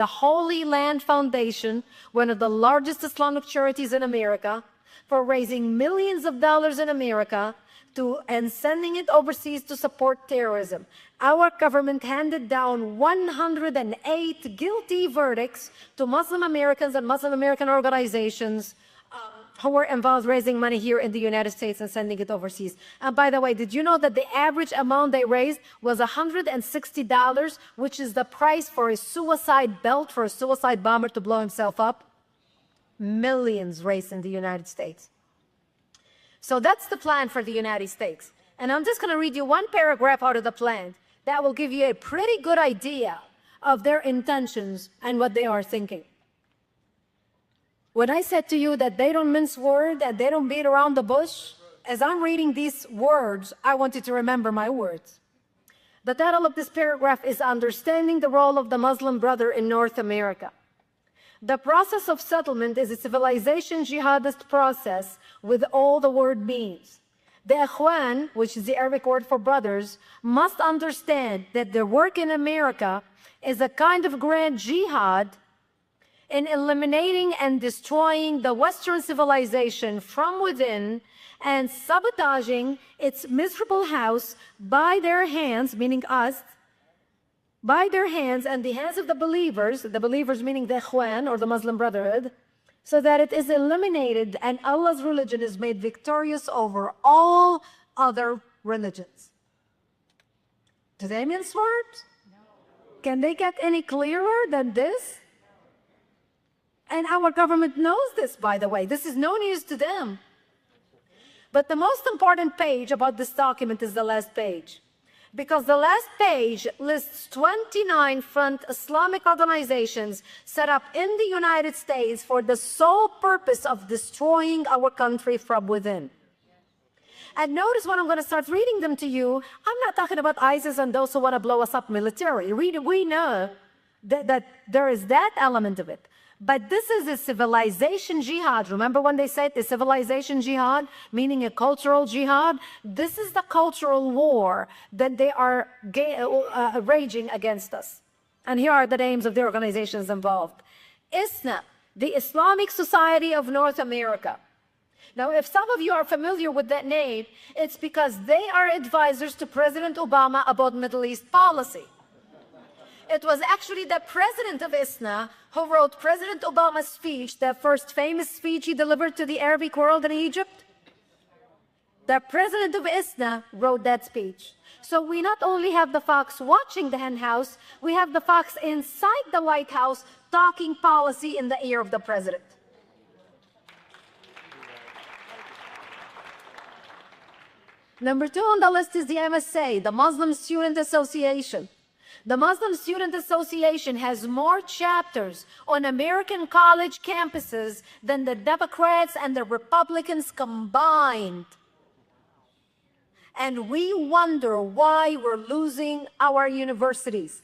the Holy Land Foundation, one of the largest Islamic charities in America, for raising millions of dollars in America and sending it overseas to support terrorism. Our government handed down 108 guilty verdicts to Muslim Americans and Muslim American organizations who were involved raising money here in the United States and sending it overseas. And by the way, did you know that the average amount they raised was $160, which is the price for a suicide belt for a suicide bomber to blow himself up? Millions raised in the United States. So that's the plan for the United States. And I'm just going to read you one paragraph out of the plan that will give you a pretty good idea of their intentions and what they are thinking. When I said to you that they don't mince words, that they don't beat around the bush, as I'm reading these words, I want you to remember my words. The title of this paragraph is Understanding the Role of the Muslim Brother in North America. The process of settlement is a civilization jihadist process with all the word means. The Ikhwan, which is the Arabic word for brothers, must understand that their work in America is a kind of grand jihad in eliminating and destroying the Western civilization from within and sabotaging its miserable house by their hands, meaning us, by their hands and the hands of the believers meaning the Ikhwan or the Muslim Brotherhood, so that it is eliminated and Allah's religion is made victorious over all other religions. Do they mince words? No. Can they get any clearer than this? And our government knows this, by the way. This is no news to them. But the most important page about this document is the last page. Because the last page lists 29 front Islamic organizations set up in the United States for the sole purpose of destroying our country from within. And notice when I'm going to start reading them to you, I'm not talking about ISIS and those who want to blow us up militarily. We know that there is that element of it. But this is a civilization jihad. Remember when they said the civilization jihad, meaning a cultural jihad? This is the cultural war that they are raging against us. And here are the names of the organizations involved. ISNA, the Islamic Society of North America. Now, if some of you are familiar with that name, it's because they are advisors to President Obama about Middle East policy. It was actually the president of ISNA who wrote President Obama's speech, the first famous speech he delivered to the Arabic world in Egypt. The president of ISNA wrote that speech. So we not only have the fox watching the hen house, we have the fox inside the White House talking policy in the ear of the president. Number 2 on the list is the MSA, the Muslim Student Association. The Muslim Student Association has more chapters on American college campuses than the Democrats and the Republicans combined. And we wonder why we're losing our universities.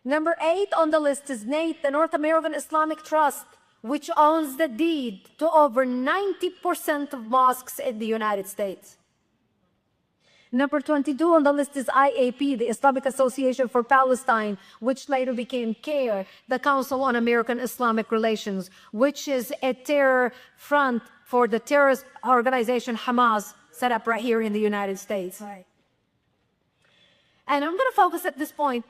Number 8 on the list is NATE, the North American Islamic Trust, which owns the deed to over 90% of mosques in the United States. Number 22 on the list is IAP, the Islamic Association for Palestine, which later became CAIR, the Council on American Islamic Relations, which is a terror front for the terrorist organization Hamas, set up right here in the United States. Right. And I'm going to focus at this point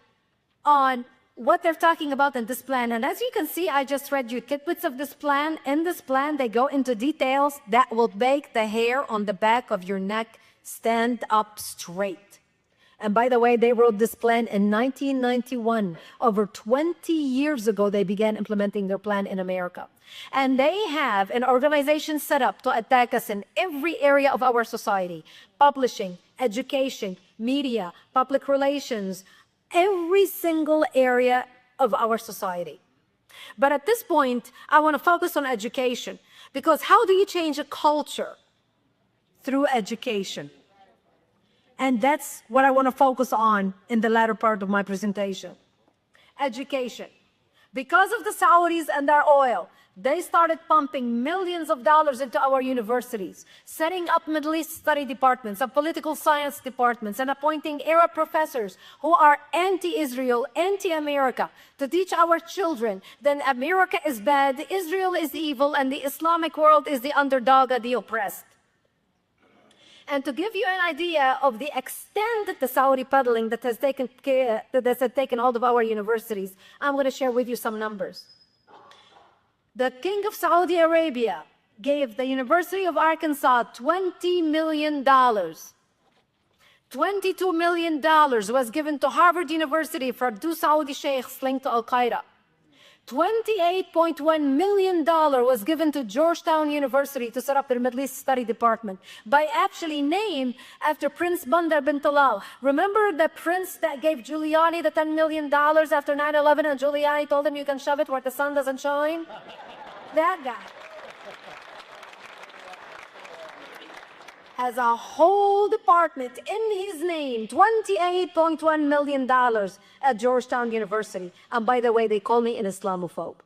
on what they're talking about in this plan. And as you can see, I just read you tidbits of this plan. In this plan, they go into details that will make the hair on the back of your neck stand up straight. And by the way, they wrote this plan in 1991. Over 20 years ago, they began implementing their plan in America. And they have an organization set up to attack us in every area of our society: publishing, education, media, public relations, every single area of our society. But at this point, I want to focus on education, because how do you change a culture? Through education. And that's what I want to focus on in the latter part of my presentation. Education. Because of the Saudis and their oil, they started pumping millions of dollars into our universities, setting up Middle East study departments and political science departments, and appointing Arab professors who are anti-Israel, anti-America, to teach our children that America is bad, Israel is evil, and the Islamic world is the underdog and the oppressed. And to give you an idea of the extent of the Saudi peddling that has taken hold of our universities, I'm going to share with you some numbers. The King of Saudi Arabia gave the University of Arkansas $20 million. $22 million was given to Harvard University for two Saudi sheikhs linked to Al-Qaeda. $28.1 million was given to Georgetown University to set up their Middle East Study Department, by actually named after Prince Bandar bin Talal. Remember the prince that gave Giuliani the $10 million after 9/11, and Giuliani told him you can shove it where the sun doesn't shine? That guy has a whole department in his name, $28.1 million at Georgetown University. And by the way, they call me an Islamophobe.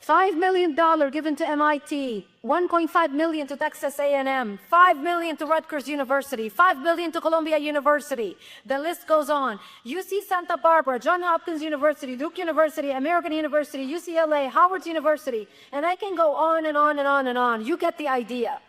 $5 million given to MIT, $1.5 million to Texas A&M, $5 million to Rutgers University, $5 million to Columbia University. The list goes on. UC Santa Barbara, Johns Hopkins University, Duke University, American University, UCLA, Howard University, and I can go on and on and on and on. You get the idea.